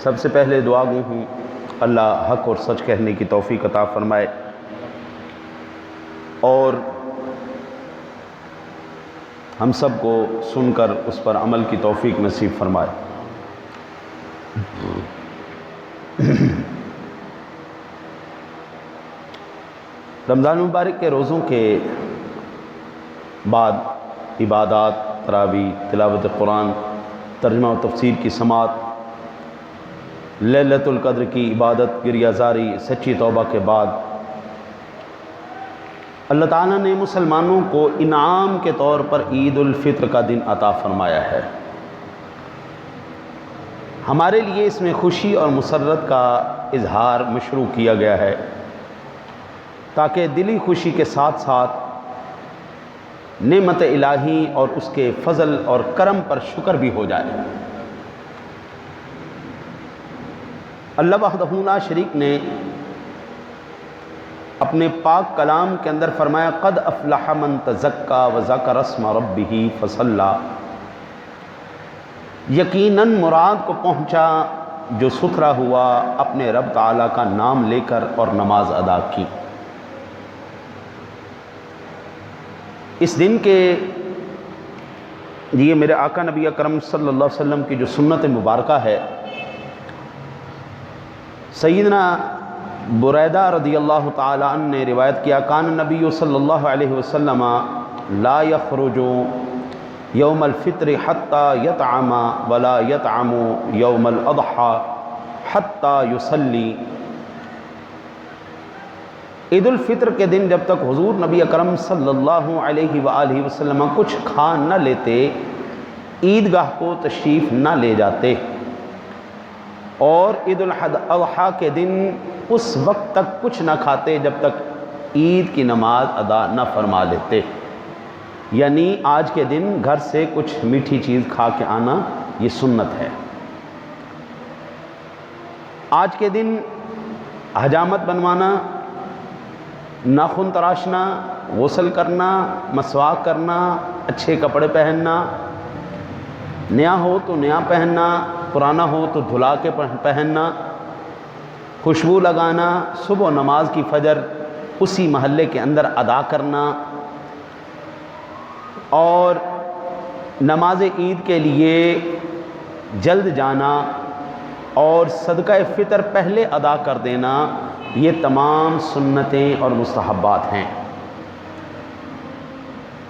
سب سے پہلے دعا گو ہوں اللہ حق اور سچ کہنے کی توفیق عطا فرمائے اور ہم سب کو سن کر اس پر عمل کی توفیق نصیب فرمائے۔ رمضان مبارک کے روزوں کے بعد عبادات، تراویح، تلاوت قرآن، ترجمہ و تفسیر کی سماعت، لیلۃ القدر کی عبادت، گریہ زاری، سچی توبہ کے بعد اللہ تعالیٰ نے مسلمانوں کو انعام کے طور پر عید الفطر کا دن عطا فرمایا ہے۔ ہمارے لیے اس میں خوشی اور مسرت کا اظہار مشروع کیا گیا ہے تاکہ دلی خوشی کے ساتھ ساتھ نعمت الہی اور اس کے فضل اور کرم پر شکر بھی ہو جائے۔ اللہ وحدہ لا شریک نے اپنے پاک کلام کے اندر فرمایا قد افلح من تزکا وذکر اسم ربہ فصلی، یقیناً مراد کو پہنچا جو ستھرا ہوا، اپنے رب تعالیٰ کا نام لے کر اور نماز ادا کی۔ اس دن کے یہ میرے آقا نبی اکرم صلی اللہ علیہ وسلم کی جو سنت مبارکہ ہے، سیدنا بریدہ رضی اللہ تعالی عنہ نے روایت کیا کان نبی صلی اللہ علیہ وسلم لا یخرج یوم الفطر حتی یطعم ولا یطعم یوم الاضحی حتی یصلی۔ عید الفطر کے دن جب تک حضور نبی اکرم صلی اللہ علیہ وآلہ وسلم کچھ کھا نہ لیتے، عیدگاہ کو تشریف نہ لے جاتے، اور عید الاضحیٰ کے دن اس وقت تک کچھ نہ کھاتے جب تک عید کی نماز ادا نہ فرما لیتے۔ یعنی آج کے دن گھر سے کچھ میٹھی چیز کھا کے آنا یہ سنت ہے۔ آج کے دن حجامت بنوانا، ناخن تراشنا، غسل کرنا، مسواک کرنا، اچھے کپڑے پہننا، نیا ہو تو نیا پہننا، پرانا ہو تو دھلا کے پہننا، خوشبو لگانا، صبح نماز کی فجر اسی محلے کے اندر ادا کرنا، اور نماز عید کے لیے جلد جانا اور صدقہ فطر پہلے ادا کر دینا، یہ تمام سنتیں اور مستحبات ہیں۔